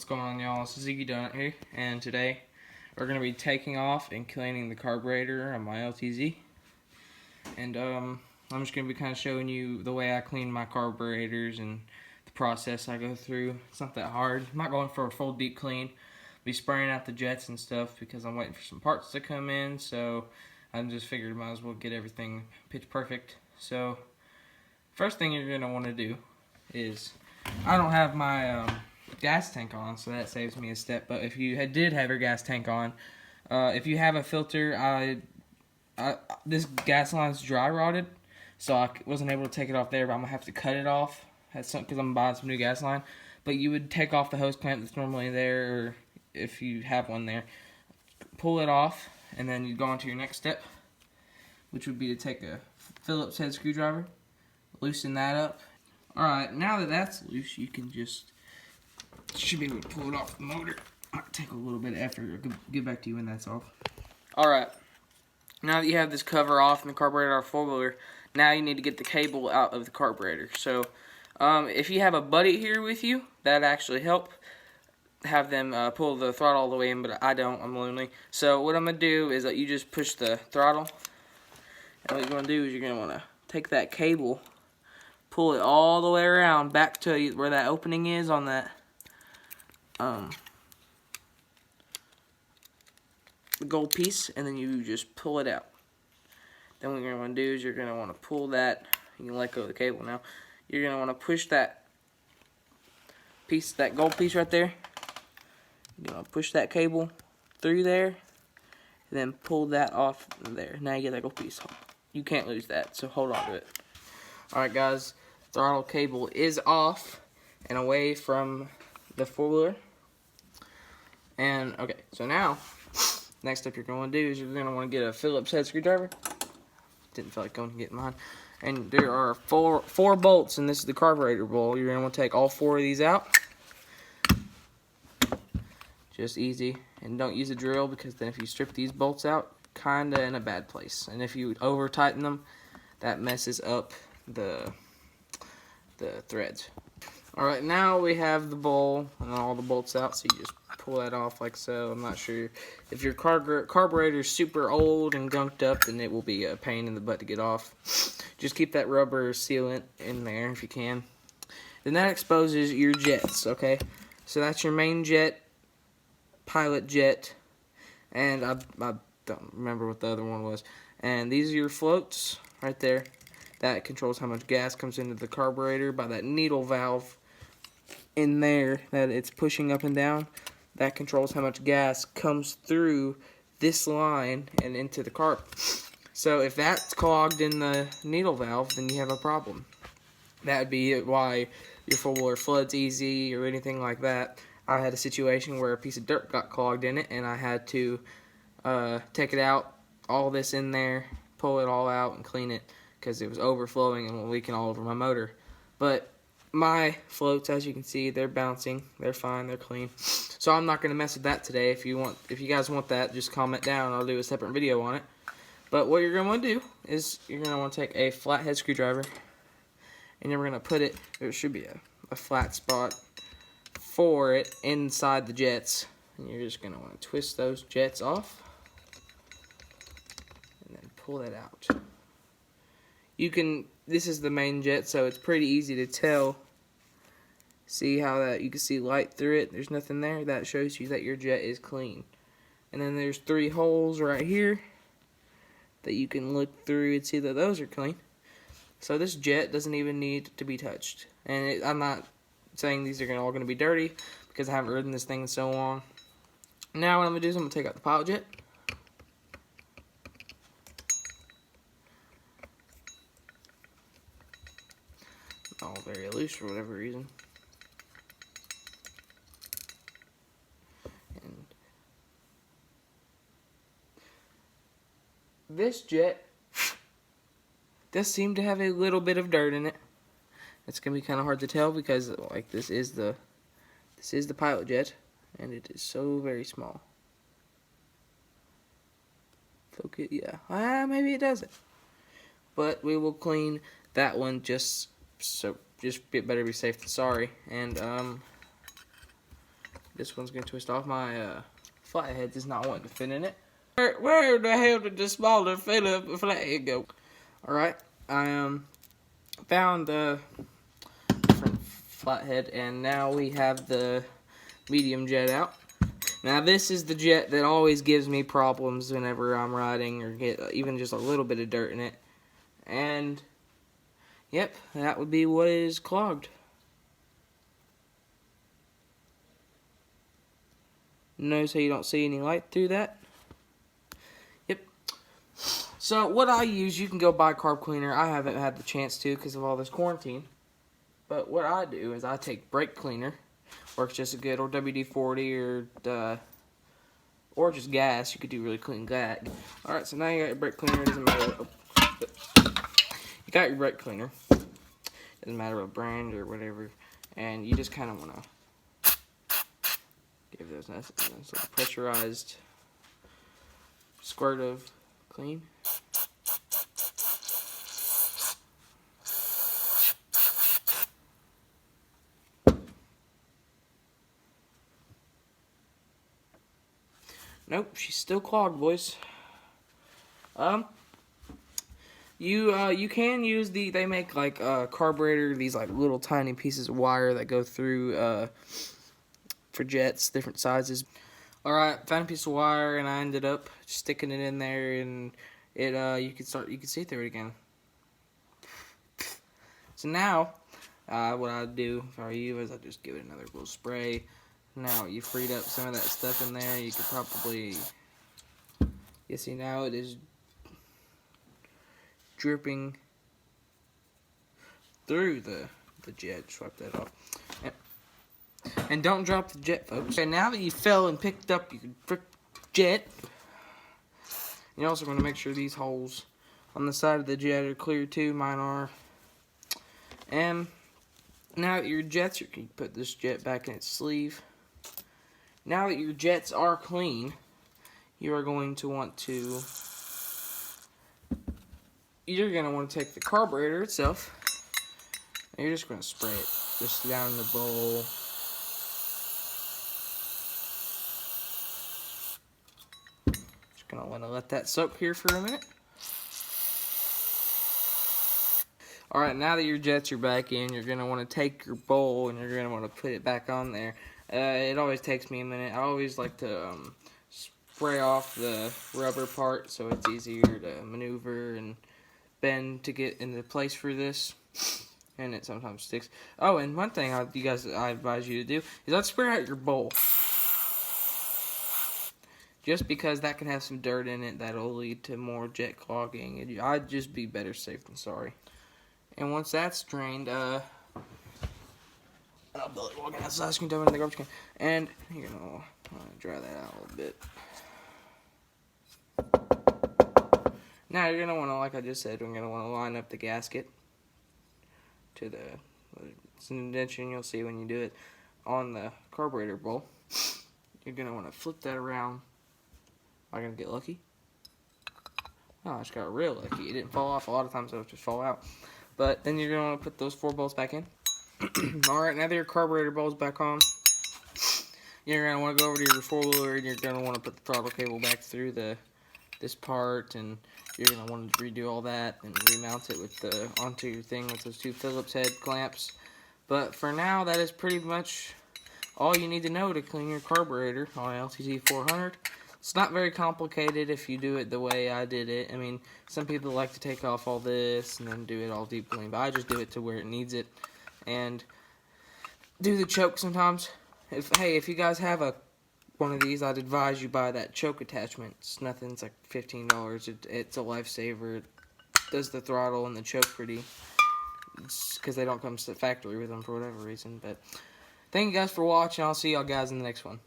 going on, y'all? This is Ziggy Donut here, and today we're going to be taking off and cleaning the carburetor on my LTZ. And I'm just going to be kind of showing you the way I clean my carburetors and the process I go through. It's not that hard. I'm not going for a full deep clean. Be spraying out the jets and stuff because I'm waiting for some parts to come in, so I just figured I might as well get everything pitch perfect. So first thing you're going to want to do is, I don't have my gas tank on, so that saves me a step. But if you did have your gas tank on, if you have a filter, this gas line's dry rotted, so I wasn't able to take it off there. But I'm gonna have to cut it off because I'm buying some new gas line. But you would take off the hose clamp that's normally there, or if you have one there, pull it off, and then you go on to your next step, which would be to take a Phillips head screwdriver, loosen that up. Alright, now that that's loose, you can should be able to pull it off the motor. Might take a little bit of effort. I'll get back to you when that's off. Alright, now that you have this cover off and the carburetor off four-wheeler, now you need to get the cable out of the carburetor. So, if you have a buddy here with you, that'd actually help. Have them pull the throttle all the way in, but I don't, I'm lonely. So what I'm going to do is that you just push the throttle, and what you're going to do is you're going to want to take that cable, pull it all the way around back to where that opening is on that the gold piece, and then you just pull it out. Then what you're going to want to do is you're going to want to pull that. You can let go of the cable now. You're going to want to push that piece, that gold piece right there. You're going to push that cable through there, and then pull that off there. Now you get that gold piece. You can't lose that, so hold on to it. Alright guys, throttle cable is off and away from the four-wheeler. And okay, so now, next step you're going to do is you're going to want to get a Phillips head screwdriver. Didn't feel like going to get mine. And there are four bolts, and this is the carburetor bowl. You're going to want to take all four of these out. Just easy. And don't use a drill, because then if you strip these bolts out, kinda in a bad place. And if you over tighten them, that messes up the threads. Alright, now we have the bowl and all the bolts out, so you just pull that off like so. I'm not sure if your carburetor is super old and gunked up, then it will be a pain in the butt to get off. Just keep that rubber sealant in there if you can. Then that exposes your jets, okay? So that's your main jet, pilot jet, and I don't remember what the other one was. And these are your floats right there. That controls how much gas comes into the carburetor by that needle valve in there that it's pushing up and down. That controls how much gas comes through this line and into the carb. So if that's clogged in the needle valve, then you have a problem. That would be why your four-wheeler floods easy or anything like that. I had a situation where a piece of dirt got clogged in it, and I had to take it out, all this in there, pull it all out and clean it, because it was overflowing and leaking all over my motor. But my floats, as you can see, they're bouncing, they're fine, they're clean. So I'm not going to mess with that today. If you guys want that, just comment down, I'll do a separate video on it. But what you're going to want to do is you're going to want to take a flathead screwdriver, and you're going to put it, there should be a flat spot for it inside the jets, and you're just going to want to twist those jets off and then pull that out. This is the main jet, so it's pretty easy to tell. See how that, you can see light through it, there's nothing there. That shows you that your jet is clean. And then there's 3 holes right here that you can look through and see that those are clean. So this jet doesn't even need to be touched. And I'm not saying these are all going to be dirty, because I haven't ridden this thing in so long. Now what I'm going to do is I'm going to take out the pilot jet. All very loose for whatever reason. And this jet does seem to have a little bit of dirt in it. It's gonna be kind of hard to tell because like this is the pilot jet, and it is so very small. Focus, yeah, maybe it doesn't. But we will clean that one just better be safe than sorry. And This one's going to twist off. My flathead is not wanting to fit in it. Where the hell did the smaller flathead go? Alright, I found the different flathead, and now we have the medium jet out. Now this is the jet that always gives me problems whenever I'm riding or get even just a little bit of dirt in it. And yep, that would be what is clogged. Notice how you don't see any light through that? Yep. So what I use, you can go buy carb cleaner. I haven't had the chance to because of all this quarantine. But what I do is I take brake cleaner. Works just as good, or WD-40, or just gas. You could do really clean gas. Alright, so now you got your brake cleaner. It doesn't matter what, you got your brake cleaner. Doesn't matter what brand or whatever. And you just kind of want to give those nice little pressurized squirt of clean. Nope, she's still clogged, boys. You can use they make like carburetor, these like little tiny pieces of wire that go through for jets, different sizes. Alright, found a piece of wire and I ended up sticking it in there, and it you can see through it again. So now what I'd do if I were you is I'd just give it another little spray. Now you freed up some of that stuff in there. You could probably, you see now it is dripping through the jet. Swipe that off. And don't drop the jet, folks. Okay, now that you fell and picked up your jet, you're also going to make sure these holes on the side of the jet are clear too. Mine are. And now that your jets, you can put this jet back in its sleeve. Now that your jets are clean, you are going to want to, you're going to want to take the carburetor itself, and you're just going to spray it just down in the bowl. Just going to want to let that soak here for a minute. Alright, now that your jets are back in, you're going to want to take your bowl and you're going to want to put it back on there. It always takes me a minute. I always like to spray off the rubber part so it's easier to maneuver and bend to get into place for this. And it sometimes sticks. Oh, and one thing I advise you to do is I'd spray out your bowl. Just because that can have some dirt in it that'll lead to more jet clogging. I'd just be better safe than sorry. And once that's drained, I'll walking outside, screen dump in the garbage can, and you're gonna dry that out a little bit. Now you're gonna want to, like I just said, we're gonna want to line up the gasket to it's an indentation you'll see when you do it on the carburetor bowl. You're gonna want to flip that around. Am I gonna get lucky? Oh, I just got real lucky. It didn't fall off. A lot of times it'll just fall out. But then you're gonna want to put those 4 bolts back in. Alright, now that your carburetor bolt's back on, you're going to want to go over to your 4-wheeler and you're going to want to put the throttle cable back through this part, and you're going to want to redo all that and remount it with onto your thing with those 2 Phillips head clamps. But for now, that is pretty much all you need to know to clean your carburetor on an LTZ 400. It's not very complicated if you do it the way I did it. I mean, some people like to take off all this and then do it all deep clean, but I just do it to where it needs it. And do the choke sometimes. If you guys have one of these, I'd advise you buy that choke attachment. It's nothing. It's like $15. It's a lifesaver. It does the throttle and the choke pretty. Because they don't come to the factory with them for whatever reason. But thank you guys for watching. I'll see y'all guys in the next one.